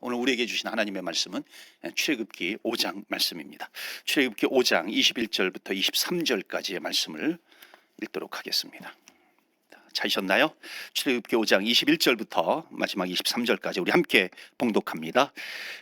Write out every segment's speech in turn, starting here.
오늘 우리에게 주신 하나님의 말씀은 출애굽기 5장 말씀입니다. 출애굽기 5장 21절부터 23절까지의 말씀을 읽도록 하겠습니다. 찾으셨나요? 출애굽기 5장 21절부터 마지막 23절까지 우리 함께 봉독합니다.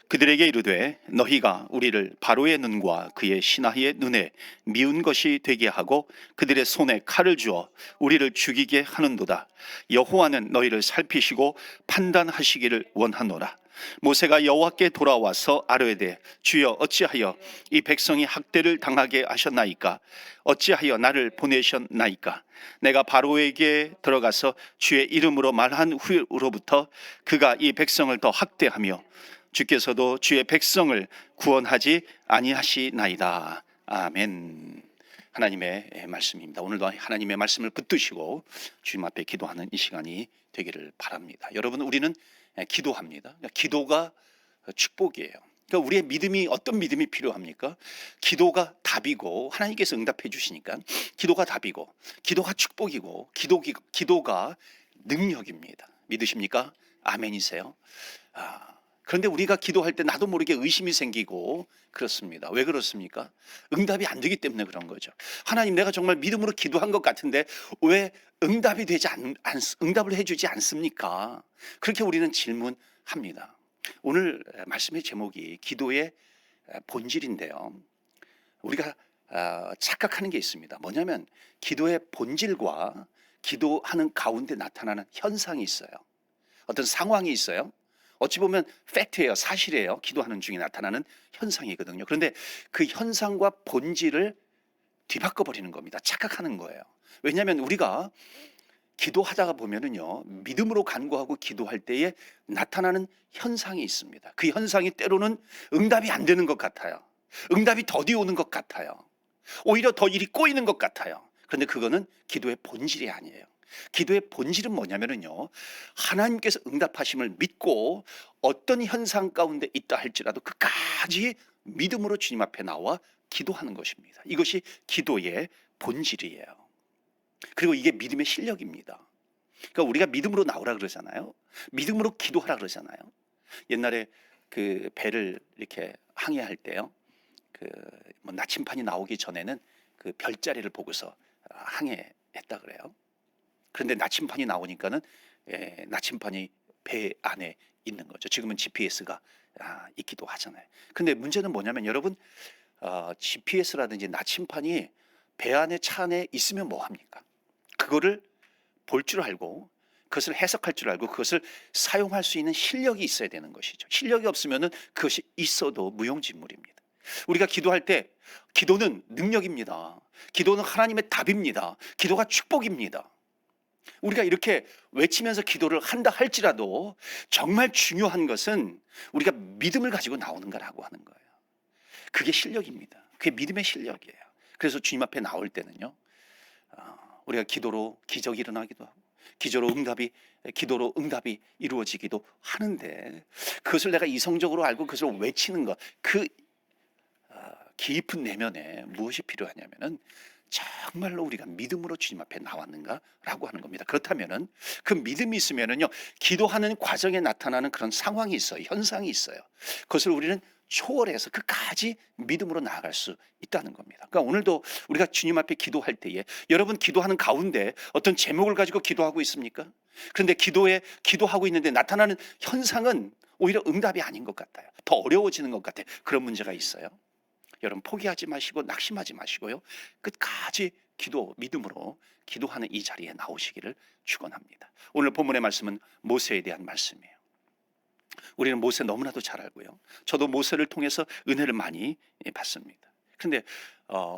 그들에게 이르되 너희가 우리를 바로의 눈과 그의 신하의 눈에 미운 것이 되게 하고 그들의 손에 칼을 주어 우리를 죽이게 하는도다. 여호와는 너희를 살피시고 판단하시기를 원하노라. 모세가 여호와께 돌아와서 아뢰되 주여 어찌하여 이 백성이 학대를 당하게 하셨나이까? 어찌하여 나를 보내셨나이까? 내가 바로에게 들어가서 주의 이름으로 말한 후로부터 그가 이 백성을 더 학대하며 주께서도 주의 백성을 구원하지 아니하시나이다. 아멘. 하나님의 말씀입니다. 오늘도 하나님의 말씀을 붙드시고 주님 앞에 기도하는 이 시간이 되기를 바랍니다. 여러분, 우리는 기도합니다. 기도가 축복이에요. 그러니까 우리의 믿음이 어떤 믿음이 필요합니까? 기도가 답이고 하나님께서 응답해 주시니까 기도가 답이고 기도가 축복이고 기도가 능력입니다. 믿으십니까? 아멘이세요? 그런데 우리가 기도할 때 나도 모르게 의심이 생기고 그렇습니다. 왜 그렇습니까? 응답이 안 되기 때문에 그런 거죠. 하나님, 내가 정말 믿음으로 기도한 것 같은데 왜 응답이 되지 응답을 해주지 않습니까? 그렇게 우리는 질문합니다. 오늘 말씀의 제목이 기도의 본질인데요. 우리가 착각하는 게 있습니다. 뭐냐면 기도의 본질과 기도하는 가운데 나타나는 현상이 있어요. 어떤 상황이 있어요. 어찌 보면 팩트예요. 사실이에요. 기도하는 중에 나타나는 현상이거든요. 그런데 그 현상과 본질을 뒤바꿔 버리는 겁니다. 착각하는 거예요. 왜냐하면 우리가 기도하다가 보면은요, 믿음으로 간구하고 기도할 때에 나타나는 현상이 있습니다. 그 현상이 때로는 응답이 안 되는 것 같아요. 응답이 더디 오는 것 같아요. 오히려 더 일이 꼬이는 것 같아요. 그런데 그거는 기도의 본질이 아니에요. 기도의 본질은 뭐냐면요, 하나님께서 응답하심을 믿고 어떤 현상 가운데 있다 할지라도 끝까지 믿음으로 주님 앞에 나와 기도하는 것입니다. 이것이 기도의 본질이에요. 그리고 이게 믿음의 실력입니다. 그러니까 우리가 믿음으로 나오라 그러잖아요. 믿음으로 기도하라 그러잖아요. 옛날에 그 배를 이렇게 항해할 때요, 뭐 나침판이 나오기 전에는 그 별자리를 보고서 항해했다 그래요. 그런데 나침판이 나오니까는 나침판이 배 안에 있는 거죠. 지금은 GPS가 있기도 하잖아요. 근데 문제는 뭐냐면 여러분, GPS라든지 나침판이 배 안에 차 안에 있으면 뭐 합니까? 그거를 볼 줄 알고 그것을 해석할 줄 알고 그것을 사용할 수 있는 실력이 있어야 되는 것이죠. 실력이 없으면은 그것이 있어도 무용지물입니다. 우리가 기도할 때 기도는 능력입니다. 기도는 하나님의 답입니다. 기도가 축복입니다. 우리가 이렇게 외치면서 기도를 한다 할지라도 정말 중요한 것은 우리가 믿음을 가지고 나오는가라고 하는 거예요. 그게 실력입니다. 그게 믿음의 실력이에요. 그래서 주님 앞에 나올 때는요, 우리가 기도로 기적이 일어나기도 하고 기도로 응답이 이루어지기도 하는데, 그것을 내가 이성적으로 알고 그것을 외치는 것, 그 깊은 내면에 무엇이 필요하냐면은 정말로 우리가 믿음으로 주님 앞에 나왔는가라고 하는 겁니다. 그렇다면은 그 믿음이 있으면은요, 기도하는 과정에 나타나는 그런 상황이 있어요. 현상이 있어요. 그것을 우리는 초월해서 끝까지 믿음으로 나아갈 수 있다는 겁니다. 그러니까 오늘도 우리가 주님 앞에 기도할 때에, 여러분 기도하는 가운데 어떤 제목을 가지고 기도하고 있습니까? 그런데 기도하고 있는데 나타나는 현상은 오히려 응답이 아닌 것 같아요. 더 어려워지는 것 같아요. 그런 문제가 있어요. 여러분, 포기하지 마시고 낙심하지 마시고요, 끝까지 믿음으로 기도하는 이 자리에 나오시기를 축원합니다. 오늘 본문의 말씀은 모세에 대한 말씀이에요. 우리는 모세 너무나도 잘 알고요, 저도 모세를 통해서 은혜를 많이 받습니다. 그런데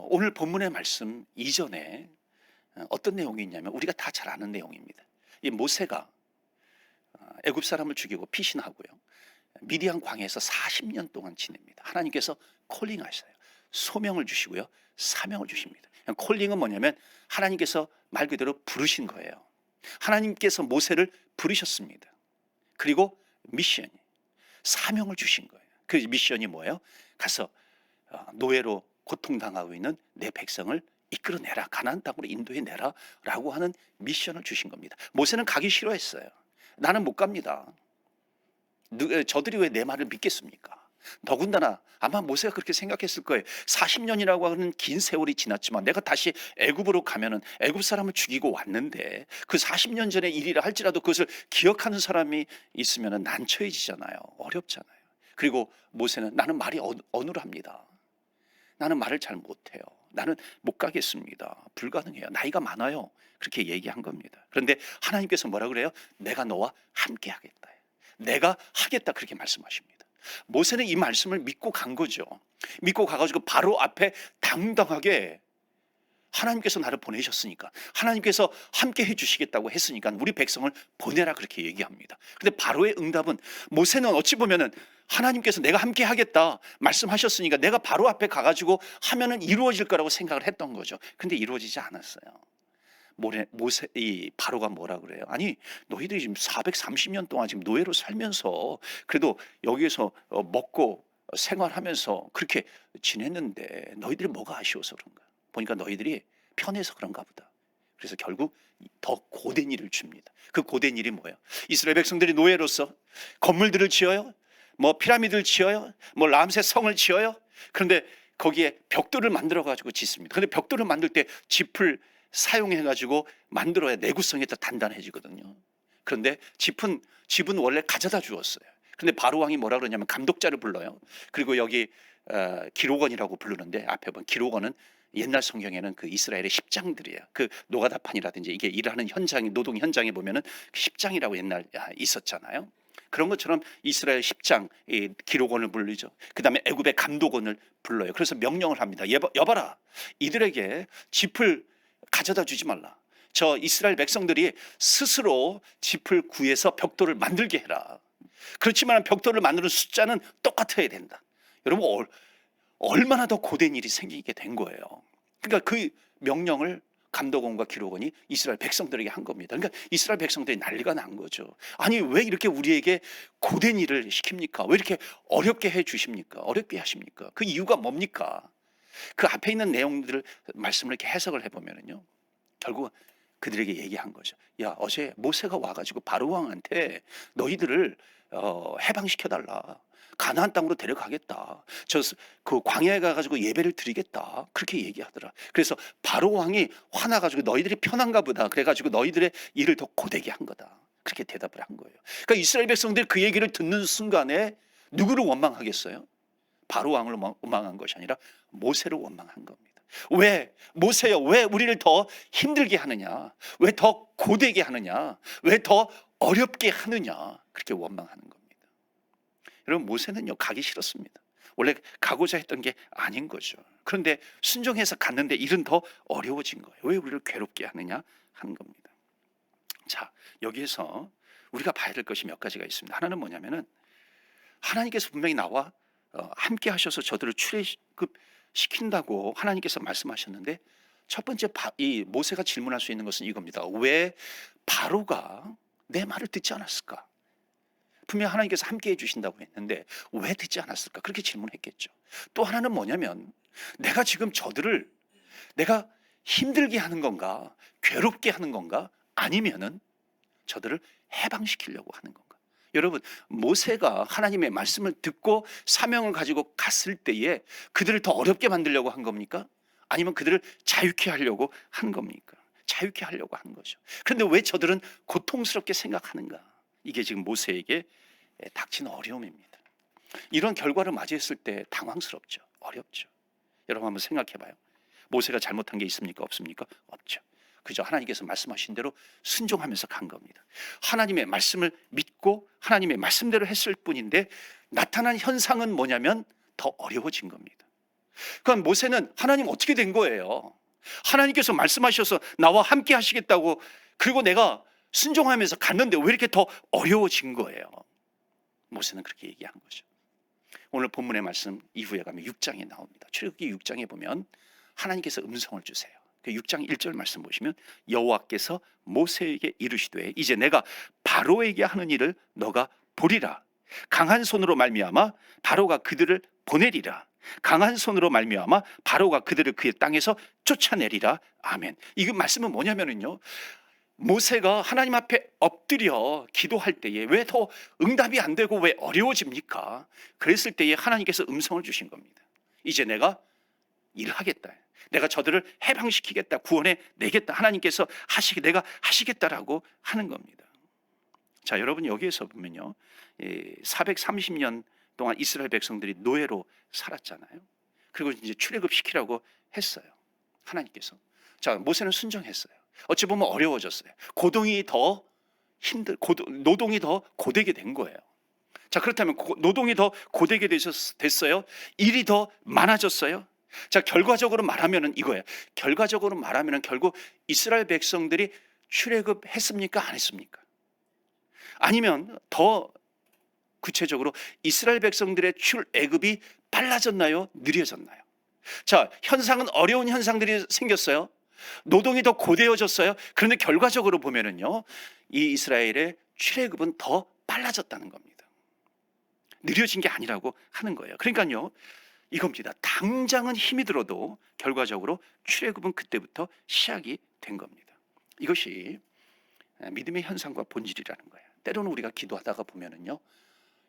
오늘 본문의 말씀 이전에 어떤 내용이 있냐면 우리가 다 잘 아는 내용입니다. 이 모세가 애굽 사람을 죽이고 피신하고요, 미디안 광야에서 40년 동안 지냅니다. 하나님께서 콜링하셔요. 소명을 주시고요, 사명을 주십니다. 콜링은 뭐냐면 하나님께서 말 그대로 부르신 거예요. 하나님께서 모세를 부르셨습니다. 그리고 미션이, 사명을 주신 거예요. 그 미션이 뭐예요? 가서 노예로 고통당하고 있는 내 백성을 이끌어내라, 가나안 땅으로 인도해내라 라고 하는 미션을 주신 겁니다. 모세는 가기 싫어했어요. 나는 못 갑니다. 저들이 왜 내 말을 믿겠습니까? 더군다나 아마 모세가 그렇게 생각했을 거예요. 40년이라고 하는 긴 세월이 지났지만 내가 다시 애굽으로 가면은 애굽 사람을 죽이고 왔는데 그 40년 전의 일이라 할지라도 그것을 기억하는 사람이 있으면은 난처해지잖아요. 어렵잖아요. 그리고 모세는 나는 말이 어눌합니다. 나는 말을 잘 못해요. 나는 못 가겠습니다. 불가능해요. 나이가 많아요. 그렇게 얘기한 겁니다. 그런데 하나님께서 뭐라 그래요? 내가 너와 함께 하겠다. 내가 하겠다 그렇게 말씀하십니다. 모세는 이 말씀을 믿고 간 거죠. 믿고 가가지고 바로 앞에 당당하게 하나님께서 나를 보내셨으니까, 하나님께서 함께 해주시겠다고 했으니까 우리 백성을 보내라 그렇게 얘기합니다. 근데 바로의 응답은, 모세는 어찌 보면은 하나님께서 내가 함께 하겠다 말씀하셨으니까 내가 바로 앞에 가가지고 하면은 이루어질 거라고 생각을 했던 거죠. 근데 이루어지지 않았어요. 이 바로가 뭐라 그래요? 아니, 너희들이 지금 430년 동안 지금 노예로 살면서 그래도 여기에서 먹고 생활하면서 그렇게 지냈는데 너희들이 뭐가 아쉬워서 그런가? 보니까 너희들이 편해서 그런가 보다. 그래서 결국 더 고된 일을 줍니다. 그 고된 일이 뭐예요? 이스라엘 백성들이 노예로서 건물들을 지어요, 뭐 피라미드를 지어요, 뭐 람세 성을 지어요. 그런데 거기에 벽돌을 만들어 가지고 짓습니다. 그런데 벽돌을 만들 때 짚을 사용해가지고 만들어야 내구성이 더 단단해지거든요. 그런데 집은 원래 가져다 주었어요. 그런데 바로 왕이 뭐라 그러냐면 감독자를 불러요. 그리고 여기 기록원이라고 부르는데, 앞에 보면 기록원은 옛날 성경에는 그 이스라엘의 십장들이에요. 그 노가다판이라든지 이게 일하는 현장, 노동 현장에 보면은 십장이라고 옛날 있었잖아요. 그런 것처럼 이스라엘 십장, 이 기록원을 불리죠. 그 다음에 애굽의 감독원을 불러요. 그래서 명령을 합니다. 여봐라, 이들에게 짚을 가져다 주지 말라. 저 이스라엘 백성들이 스스로 짚을 구해서 벽돌을 만들게 해라. 그렇지만 벽돌을 만드는 숫자는 똑같아야 된다. 여러분, 얼마나 더 고된 일이 생기게 된 거예요. 그러니까 그 명령을 감독원과 기록원이 이스라엘 백성들에게 한 겁니다. 그러니까 이스라엘 백성들이 난리가 난 거죠. 아니, 왜 이렇게 우리에게 고된 일을 시킵니까? 왜 이렇게 어렵게 해 주십니까? 어렵게 하십니까? 그 이유가 뭡니까? 그 앞에 있는 내용들을 말씀을 이렇게 해석을 해보면요, 결국 그들에게 얘기한 거죠. 야, 어제 모세가 와가지고 바로 왕한테 너희들을 해방시켜달라, 가나안 땅으로 데려가겠다, 그 광야에 가가지고 예배를 드리겠다, 그렇게 얘기하더라. 그래서 바로 왕이 화나가지고 너희들이 편한가 보다, 그래가지고 너희들의 일을 더 고되게 한 거다, 그렇게 대답을 한 거예요. 그러니까 이스라엘 백성들이 그 얘기를 듣는 순간에 누구를 원망하겠어요? 바로 왕을 원망한 것이 아니라 모세를 원망한 겁니다. 왜 모세여, 왜 우리를 더 힘들게 하느냐, 왜 더 고되게 하느냐, 왜 더 어렵게 하느냐, 그렇게 원망하는 겁니다. 여러분, 모세는요 가기 싫었습니다. 원래 가고자 했던 게 아닌 거죠. 그런데 순종해서 갔는데 일은 더 어려워진 거예요. 왜 우리를 괴롭게 하느냐 하는 겁니다. 자, 여기에서 우리가 봐야 될 것이 몇 가지가 있습니다. 하나는 하나님께서 분명히 나와 함께 하셔서 저들을 출애굽시킨다고 하나님께서 말씀하셨는데, 첫 번째 이 모세가 질문할 수 있는 것은 이겁니다. 왜 바로가 내 말을 듣지 않았을까? 분명히 하나님께서 함께 해주신다고 했는데 왜 듣지 않았을까? 그렇게 질문했겠죠. 또 하나는 뭐냐면, 내가 지금 저들을 내가 힘들게 하는 건가, 괴롭게 하는 건가, 아니면은 저들을 해방시키려고 하는 건가? 여러분, 모세가 하나님의 말씀을 듣고 사명을 가지고 갔을 때에 그들을 더 어렵게 만들려고 한 겁니까? 아니면 그들을 자유케 하려고 한 겁니까? 자유케 하려고 한 거죠. 그런데 왜 저들은 고통스럽게 생각하는가? 이게 지금 모세에게 닥친 어려움입니다. 이런 결과를 맞이했을 때 당황스럽죠. 어렵죠. 여러분 한번 생각해 봐요. 모세가 잘못한 게 있습니까? 없습니까? 없죠. 그저 하나님께서 말씀하신 대로 순종하면서 간 겁니다. 하나님의 말씀을 믿고 하나님의 말씀대로 했을 뿐인데 나타난 현상은 뭐냐면 더 어려워진 겁니다. 그러니까 모세는 하나님 어떻게 된 거예요? 하나님께서 말씀하셔서 나와 함께 하시겠다고, 그리고 내가 순종하면서 갔는데 왜 이렇게 더 어려워진 거예요? 모세는 그렇게 얘기한 거죠. 오늘 본문의 말씀 이후에 가면 6장에 나옵니다. 출애굽기 6장에 보면 하나님께서 음성을 주세요. 그 6장 1절 말씀 보시면, 여호와께서 모세에게 이르시되 이제 내가 바로에게 하는 일을 너가 보리라. 강한 손으로 말미암아 바로가 그들을 보내리라. 강한 손으로 말미암아 바로가 그들을 그의 땅에서 쫓아내리라. 아멘. 이 말씀은 뭐냐면요, 모세가 하나님 앞에 엎드려 기도할 때에 왜 더 응답이 안 되고 왜 어려워집니까? 그랬을 때에 하나님께서 음성을 주신 겁니다. 이제 내가 일하겠다. 내가 저들을 해방시키겠다. 구원해 내겠다. 하나님께서 내가 하시겠다라고 하는 겁니다. 자, 여러분 여기에서 보면요, 430년 동안 이스라엘 백성들이 노예로 살았잖아요. 그리고 이제 출애굽시키라고 했어요, 하나님께서. 자, 모세는 순종했어요. 어찌 보면 어려워졌어요. 노동이 더 고되게 된 거예요. 자, 그렇다면 노동이 더 고되게 됐어요? 일이 더 많아졌어요? 자, 결과적으로 말하면은 이거예요. 결과적으로 말하면은 결국 이스라엘 백성들이 출애굽했습니까? 안 했습니까? 아니면 더 구체적으로 이스라엘 백성들의 출애굽이 빨라졌나요? 느려졌나요? 자, 현상은 어려운 현상들이 생겼어요. 노동이 더 고되어졌어요. 그런데 결과적으로 보면은요, 이 이스라엘의 출애굽은 더 빨라졌다는 겁니다. 느려진 게 아니라고 하는 거예요. 그러니까요, 이겁니다. 당장은 힘이 들어도 결과적으로 출애굽은 그때부터 시작이 된 겁니다. 이것이 믿음의 현상과 본질이라는 거예요. 때로는 우리가 기도하다가 보면은요,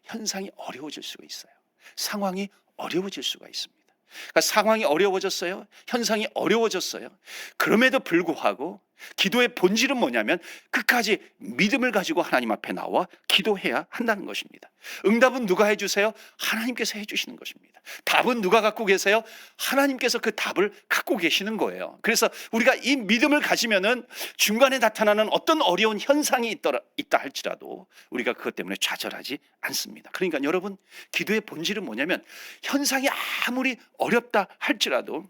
현상이 어려워질 수가 있어요. 상황이 어려워질 수가 있습니다. 그러니까 상황이 어려워졌어요. 현상이 어려워졌어요. 그럼에도 불구하고 기도의 본질은 뭐냐면 끝까지 믿음을 가지고 하나님 앞에 나와 기도해야 한다는 것입니다. 응답은 누가 해주세요? 하나님께서 해주시는 것입니다. 답은 누가 갖고 계세요? 하나님께서 그 답을 갖고 계시는 거예요. 그래서 우리가 이 믿음을 가지면은 중간에 나타나는 어떤 어려운 현상이 있다 할지라도 우리가 그것 때문에 좌절하지 않습니다. 그러니까 여러분, 기도의 본질은 뭐냐면 현상이 아무리 어렵다 할지라도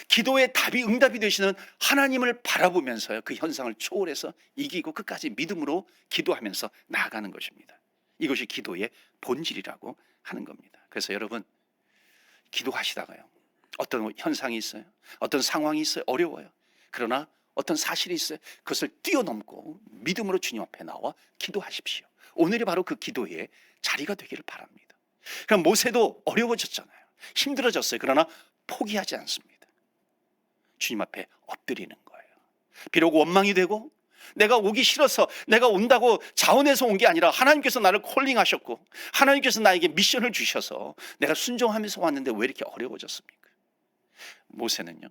기도의 답이 응답이 되시는 하나님을 바라보면서요, 그 현상을 초월해서 이기고 끝까지 믿음으로 기도하면서 나아가는 것입니다. 이것이 기도의 본질이라고 하는 겁니다. 그래서 여러분, 기도하시다가요, 어떤 현상이 있어요, 어떤 상황이 있어요, 어려워요. 그러나 어떤 사실이 있어요. 그것을 뛰어넘고 믿음으로 주님 앞에 나와 기도하십시오. 오늘이 바로 그 기도의 자리가 되기를 바랍니다. 그럼 모세도 어려워졌잖아요. 힘들어졌어요. 그러나 포기하지 않습니다. 주님 앞에 엎드리는 거예요. 비록 원망이 되고 내가 오기 싫어서 내가 온다고 자원해서 온 게 아니라 하나님께서 나를 콜링하셨고 하나님께서 나에게 미션을 주셔서 내가 순종하면서 왔는데 왜 이렇게 어려워졌습니까? 모세는요,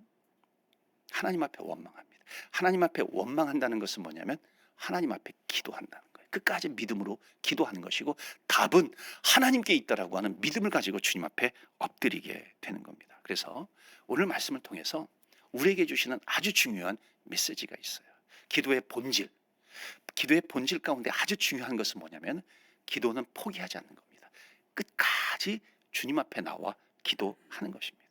하나님 앞에 원망합니다. 하나님 앞에 원망한다는 것은 뭐냐면 하나님 앞에 기도한다는 거예요. 끝까지 믿음으로 기도하는 것이고 답은 하나님께 있다라고 하는 믿음을 가지고 주님 앞에 엎드리게 되는 겁니다. 그래서 오늘 말씀을 통해서 우리에게 주시는 아주 중요한 메시지가 있어요. 기도의 본질 가운데 아주 중요한 것은 뭐냐면 기도는 포기하지 않는 겁니다. 끝까지 주님 앞에 나와 기도하는 것입니다.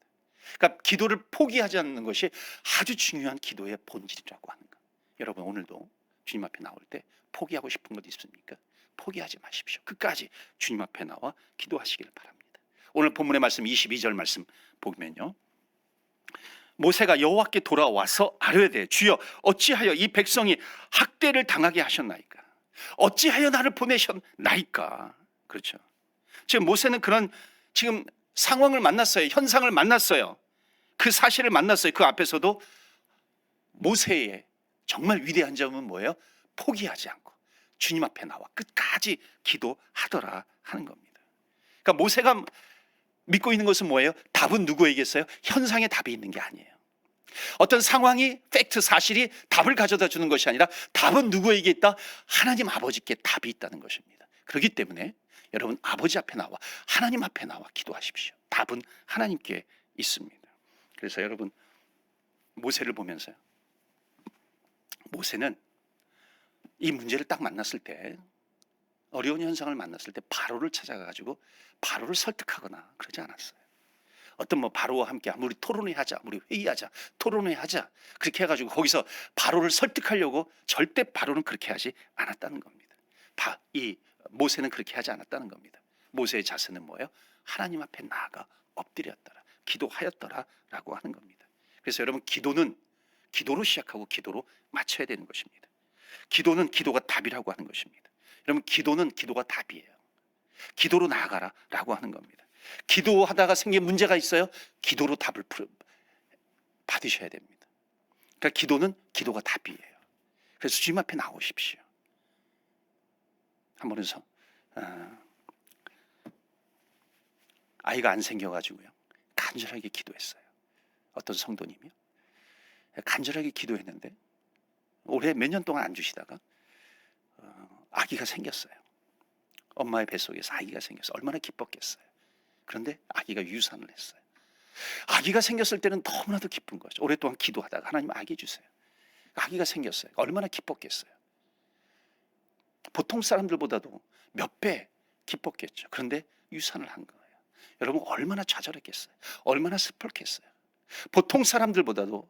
그러니까 기도를 포기하지 않는 것이 아주 중요한 기도의 본질이라고 하는 것. 여러분, 오늘도 주님 앞에 나올 때 포기하고 싶은 것 있습니까? 포기하지 마십시오. 끝까지 주님 앞에 나와 기도하시기를 바랍니다. 오늘 본문의 말씀 22절 말씀 보면요, 모세가 여호와께 돌아와서 아뢰되 주여 어찌하여 이 백성이 학대를 당하게 하셨나이까? 어찌하여 나를 보내셨나이까? 그렇죠. 지금 모세는 그런 지금 상황을 만났어요. 현상을 만났어요. 그 사실을 만났어요. 그 앞에서도 모세의 정말 위대한 점은 뭐예요? 포기하지 않고 주님 앞에 나와 끝까지 기도하더라 하는 겁니다. 그러니까 모세가 믿고 있는 것은 뭐예요? 답은 누구에게 있어요? 현상에 답이 있는 게 아니에요. 어떤 상황이 팩트 사실이 답을 가져다 주는 것이 아니라 답은 누구에게 있다? 하나님 아버지께 답이 있다는 것입니다. 그렇기 때문에 여러분, 아버지 앞에 나와 하나님 앞에 나와 기도하십시오. 답은 하나님께 있습니다. 그래서 여러분, 모세를 보면서요, 모세는 이 문제를 딱 만났을 때, 어려운 현상을 만났을 때 바로를 찾아가가지고 바로를 설득하거나 그러지 않았어요. 어떤 바로와 함께 우리 토론회하자, 우리 회의하자, 토론회하자 그렇게 해가지고 거기서 바로를 설득하려고 절대 바로는 그렇게 하지 않았다는 겁니다. 이 모세는 그렇게 하지 않았다는 겁니다. 모세의 자세는 뭐예요? 하나님 앞에 나아가 엎드렸더라, 기도하였더라라고 하는 겁니다. 그래서 여러분, 기도는 기도로 시작하고 기도로 마쳐야 되는 것입니다. 기도는 기도가 답이라고 하는 것입니다. 여러분, 기도는 기도가 답이에요. 기도로 나아가라라고 하는 겁니다. 기도하다가 생긴 문제가 있어요? 기도로 답을 받으셔야 됩니다. 그러니까 기도는 기도가 답이에요. 그래서 주님 앞에 나오십시오. 한 번은 아이가 안 생겨가지고요, 간절하게 기도했어요. 어떤 성도님이요, 간절하게 기도했는데 올해 몇 년 동안 안 주시다가 아기가 생겼어요. 엄마의 뱃속에서 아기가 생겨서 얼마나 기뻤겠어요. 그런데 아기가 유산을 했어요. 아기가 생겼을 때는 너무나도 기쁜 거죠. 오랫동안 기도하다가 하나님 아기 주세요. 아기가 생겼어요. 얼마나 기뻤겠어요. 보통 사람들보다도 몇 배 기뻤겠죠. 그런데 유산을 한 거예요. 여러분 얼마나 좌절했겠어요. 얼마나 슬펐겠어요. 보통 사람들보다도,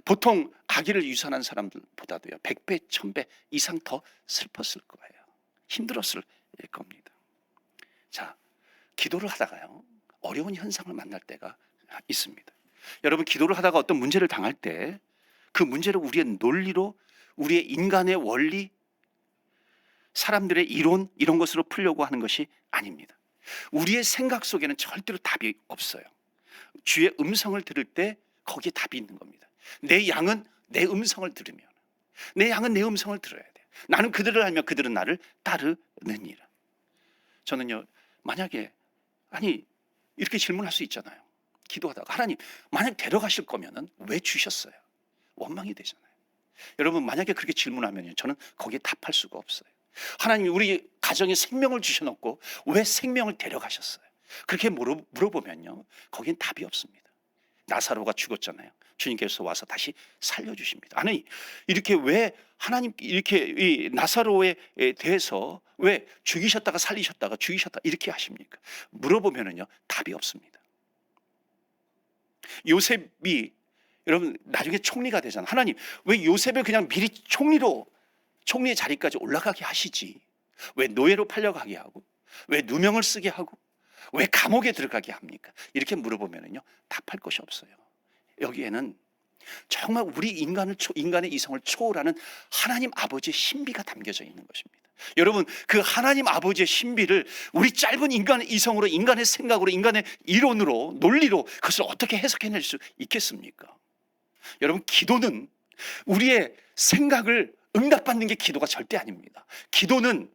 보통 아기를 유산한 사람들보다도요 100배, 1000배 이상 더 슬펐을 거예요. 힘들었을 겁니다. 자, 기도를 하다가요 어려운 현상을 만날 때가 있습니다. 여러분 기도를 하다가 어떤 문제를 당할 때 그 문제를 우리의 논리로, 우리의 인간의 원리, 사람들의 이론 이런 것으로 풀려고 하는 것이 아닙니다. 우리의 생각 속에는 절대로 답이 없어요. 주의 음성을 들을 때 거기에 답이 있는 겁니다. 내 양은 내 음성을 들으면, 내 양은 내 음성을 들어야 돼요. 나는 그들을 알며 그들은 나를 따르느니라. 저는요 만약에 이렇게 질문할 수 있잖아요. 기도하다가 하나님 만약 데려가실 거면은 왜 주셨어요? 원망이 되잖아요. 여러분 만약에 그렇게 질문하면 저는 거기에 답할 수가 없어요. 하나님 우리 가정에 생명을 주셔놓고 왜 생명을 데려가셨어요? 그렇게 물어보면요 거기엔 답이 없습니다. 나사로가 죽었잖아요. 주님께서 와서 다시 살려주십니다. 아니 이렇게 왜 하나님 이렇게 이 나사로에 대해서 왜 죽이셨다가 살리셨다가 죽이셨다 이렇게 하십니까? 물어보면은요 답이 없습니다. 요셉이 여러분 나중에 총리가 되잖아요. 하나님 왜 요셉을 그냥 미리 총리의 자리까지 올라가게 하시지, 왜 노예로 팔려가게 하고, 왜 누명을 쓰게 하고, 왜 감옥에 들어가게 합니까? 이렇게 물어보면은요 답할 것이 없어요. 여기에는 정말 우리 인간의 이성을 초월하는 하나님 아버지의 신비가 담겨져 있는 것입니다. 여러분 그 하나님 아버지의 신비를 우리 짧은 인간의 이성으로, 인간의 생각으로, 인간의 이론으로, 논리로 그것을 어떻게 해석해낼 수 있겠습니까? 여러분 기도는 우리의 생각을 응답받는 게 기도가 절대 아닙니다. 기도는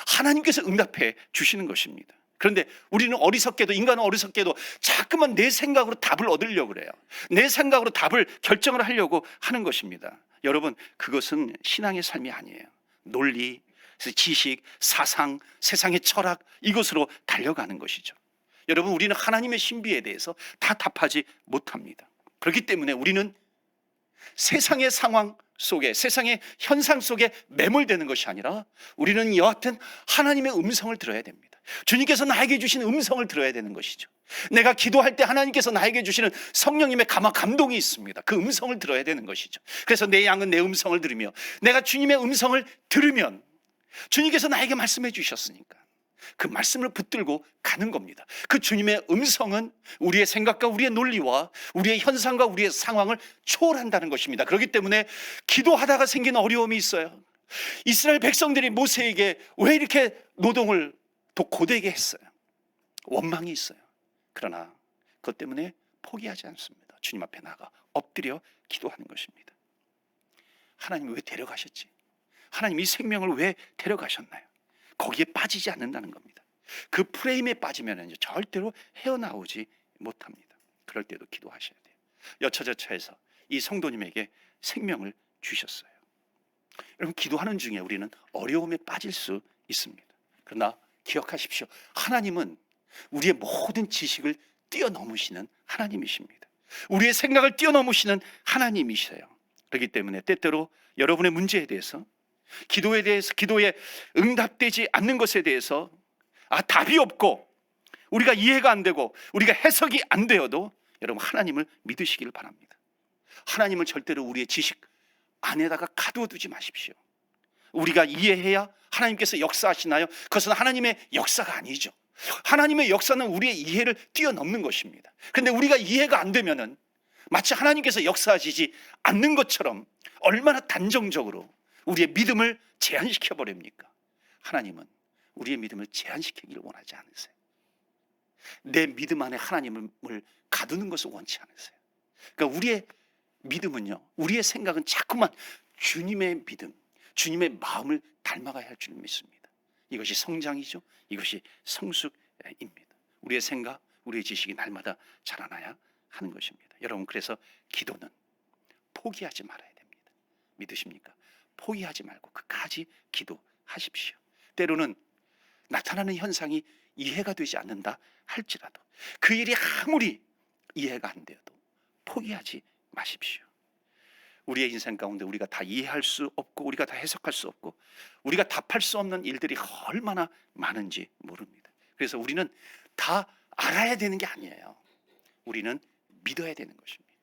하나님께서 응답해 주시는 것입니다. 그런데 우리는 어리석게도, 인간은 어리석게도 자꾸만 내 생각으로 답을 얻으려고 그래요. 내 생각으로 답을 결정을 하려고 하는 것입니다. 여러분 그것은 신앙의 삶이 아니에요. 논리, 지식, 사상, 세상의 철학 이것으로 달려가는 것이죠. 여러분 우리는 하나님의 신비에 대해서 다 답하지 못합니다. 그렇기 때문에 우리는 세상의 상황 속에, 세상의 현상 속에 매몰되는 것이 아니라 우리는 여하튼 하나님의 음성을 들어야 됩니다. 주님께서 나에게 주신 음성을 들어야 되는 것이죠. 내가 기도할 때 하나님께서 나에게 주시는 성령님의 감동이 있습니다. 그 음성을 들어야 되는 것이죠. 그래서 내 양은 내 음성을 들으며, 내가 주님의 음성을 들으면 주님께서 나에게 말씀해 주셨으니까 그 말씀을 붙들고 가는 겁니다. 그 주님의 음성은 우리의 생각과 우리의 논리와 우리의 현상과 우리의 상황을 초월한다는 것입니다. 그렇기 때문에 기도하다가 생긴 어려움이 있어요. 이스라엘 백성들이 모세에게 왜 이렇게 노동을 더 고되게 했어요? 원망이 있어요. 그러나 그것 때문에 포기하지 않습니다. 주님 앞에 나가 엎드려 기도하는 것입니다. 하나님 왜 데려가셨지? 하나님 이 생명을 왜 데려가셨나요? 거기에 빠지지 않는다는 겁니다. 그 프레임에 빠지면 절대로 헤어나오지 못합니다. 그럴 때도 기도하셔야 돼요. 여차저차해서 이 성도님에게 생명을 주셨어요. 여러분 기도하는 중에 우리는 어려움에 빠질 수 있습니다. 그러나 기억하십시오. 하나님은 우리의 모든 지식을 뛰어넘으시는 하나님이십니다. 우리의 생각을 뛰어넘으시는 하나님이세요. 그렇기 때문에 때때로 여러분의 문제에 대해서, 기도에 응답되지 않는 것에 대해서 답이 없고 우리가 이해가 안 되고 우리가 해석이 안 되어도 여러분 하나님을 믿으시기를 바랍니다. 하나님을 절대로 우리의 지식 안에다가 가두어두지 마십시오. 우리가 이해해야 하나님께서 역사하시나요? 그것은 하나님의 역사가 아니죠. 하나님의 역사는 우리의 이해를 뛰어넘는 것입니다. 그런데 우리가 이해가 안 되면은 마치 하나님께서 역사하시지 않는 것처럼 얼마나 단정적으로 우리의 믿음을 제한시켜 버립니까? 하나님은 우리의 믿음을 제한시키기를 원하지 않으세요. 내 믿음 안에 하나님을 가두는 것을 원치 않으세요. 그러니까 우리의 믿음은요, 우리의 생각은 자꾸만 주님의 믿음, 주님의 마음을 닮아가야 할 줄 믿습니다. 이것이 성장이죠. 이것이 성숙입니다. 우리의 생각, 우리의 지식이 날마다 자라나야 하는 것입니다. 여러분, 그래서 기도는 포기하지 말아야 됩니다. 믿으십니까? 포기하지 말고 끝까지 기도하십시오. 때로는 나타나는 현상이 이해가 되지 않는다 할지라도, 그 일이 아무리 이해가 안 되어도 포기하지 마십시오. 우리의 인생 가운데 우리가 다 이해할 수 없고, 우리가 다 해석할 수 없고, 우리가 답할 수 없는 일들이 얼마나 많은지 모릅니다. 그래서 우리는 다 알아야 되는 게 아니에요. 우리는 믿어야 되는 것입니다.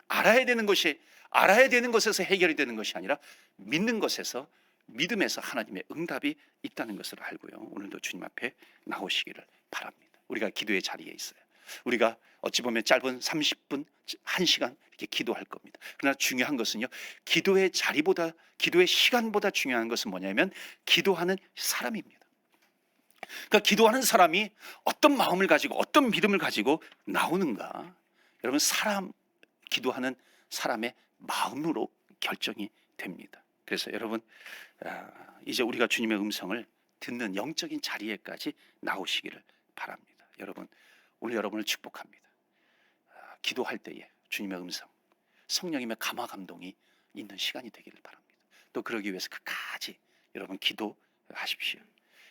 알아야 되는 것에서 해결이 되는 것이 아니라 믿는 것에서, 믿음에서 하나님의 응답이 있다는 것을 알고요, 오늘도 주님 앞에 나오시기를 바랍니다. 우리가 기도의 자리에 있어요. 우리가 어찌 보면 짧은 30분, 1시간 이렇게 기도할 겁니다. 그러나 중요한 것은요, 기도의 자리보다, 기도의 시간보다 중요한 것은 뭐냐면 기도하는 사람입니다. 그러니까 기도하는 사람이 어떤 마음을 가지고, 어떤 믿음을 가지고 나오는가, 여러분, 기도하는 사람의 마음으로 결정이 됩니다. 그래서 여러분, 이제 우리가 주님의 음성을 듣는 영적인 자리에까지 나오시기를 바랍니다. 여러분, 오늘 여러분을 축복합니다. 기도할 때에 주님의 음성, 성령님의 감화 감동이 있는 시간이 되기를 바랍니다. 또 그러기 위해서 끝까지 여러분 기도하십시오.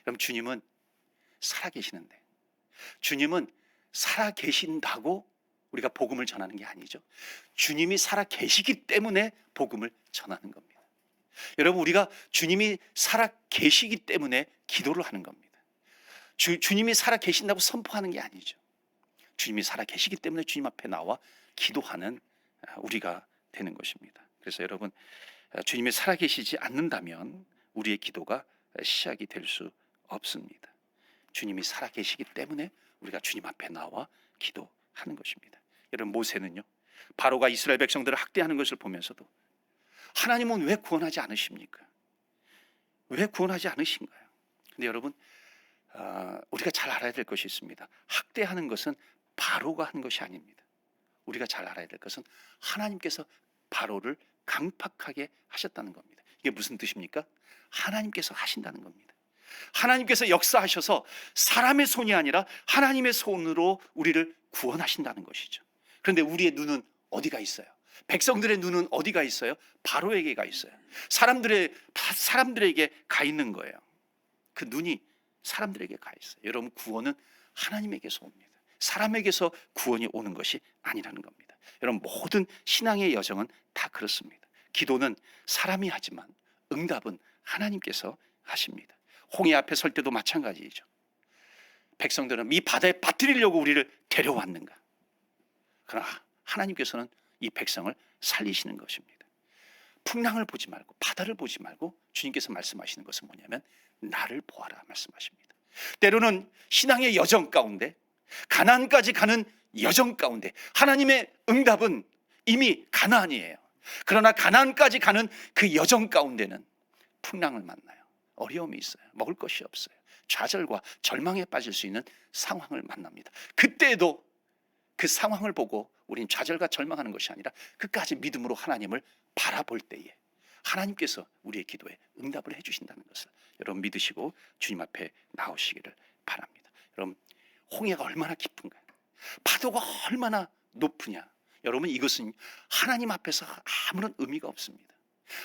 여러분, 주님은 살아계시는데, 주님은 살아계신다고 우리가 복음을 전하는 게 아니죠. 주님이 살아계시기 때문에 복음을 전하는 겁니다. 여러분, 우리가 주님이 살아계시기 때문에 기도를 하는 겁니다. 주님이 살아계신다고 선포하는 게 아니죠. 주님이 살아계시기 때문에 주님 앞에 나와 기도하는 우리가 되는 것입니다. 그래서 여러분, 주님이 살아계시지 않는다면 우리의 기도가 시작이 될 수 없습니다. 주님이 살아계시기 때문에 우리가 주님 앞에 나와 기도하는 것입니다. 여러분, 모세는요, 바로가 이스라엘 백성들을 학대하는 것을 보면서도 하나님은 왜 구원하지 않으십니까? 왜 구원하지 않으신가요? 근데 여러분, 우리가 잘 알아야 될 것이 있습니다. 학대하는 것은 바로가 한 것이 아닙니다. 우리가 잘 알아야 될 것은 하나님께서 바로를 강팍하게 하셨다는 겁니다. 이게 무슨 뜻입니까? 하나님께서 하신다는 겁니다. 하나님께서 역사하셔서 사람의 손이 아니라 하나님의 손으로 우리를 구원하신다는 것이죠. 그런데 우리의 눈은 어디가 있어요? 백성들의 눈은 어디가 있어요? 바로에게 가 있어요. 사람들에게 가 있는 거예요. 그 눈이 사람들에게 가 있어요. 여러분, 구원은 하나님에게서 옵니다. 사람에게서 구원이 오는 것이 아니라는 겁니다. 여러분, 모든 신앙의 여정은 다 그렇습니다. 기도는 사람이 하지만 응답은 하나님께서 하십니다. 홍해 앞에 설 때도 마찬가지죠. 백성들은 이 바다에 빠뜨리려고 우리를 데려왔는가? 그러나 하나님께서는 이 백성을 살리시는 것입니다. 풍랑을 보지 말고, 바다를 보지 말고 주님께서 말씀하시는 것은 뭐냐면 나를 보아라 말씀하십니다. 때로는 신앙의 여정 가운데, 가나안까지 가는 여정 가운데 하나님의 응답은 이미 가나안이에요. 그러나 가나안까지 가는 그 여정 가운데는 풍랑을 만나요. 어려움이 있어요. 먹을 것이 없어요. 좌절과 절망에 빠질 수 있는 상황을 만납니다. 그때에도 그 상황을 보고 우리는 좌절과 절망하는 것이 아니라 끝까지 믿음으로 하나님을 바라볼 때에 하나님께서 우리의 기도에 응답을 해주신다는 것을 여러분 믿으시고 주님 앞에 나오시기를 바랍니다. 여러분, 홍해가 얼마나 깊은가, 파도가 얼마나 높으냐, 여러분, 이것은 하나님 앞에서 아무런 의미가 없습니다.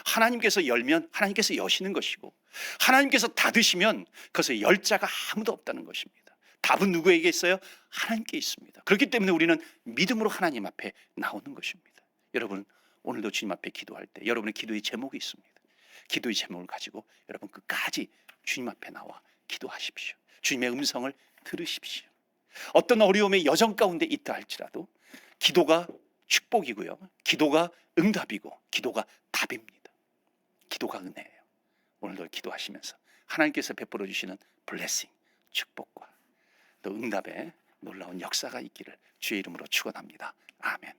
하나님께서 열면 하나님께서 여시는 것이고, 하나님께서 닫으시면 그것에 열 자가 아무도 없다는 것입니다. 답은 누구에게 있어요? 하나님께 있습니다. 그렇기 때문에 우리는 믿음으로 하나님 앞에 나오는 것입니다. 여러분, 오늘도 주님 앞에 기도할 때 여러분의 기도의 제목이 있습니다. 기도의 제목을 가지고 여러분 끝까지 주님 앞에 나와 기도하십시오. 주님의 음성을 들으십시오. 어떤 어려움의 여정 가운데 있다 할지라도 기도가 축복이고요, 기도가 응답이고, 기도가 답입니다. 기도가 은혜예요. 오늘도 기도하시면서 하나님께서 베풀어 주시는 블레싱, 축복과 또 응답의 놀라운 역사가 있기를 주의 이름으로 축원합니다. 아멘.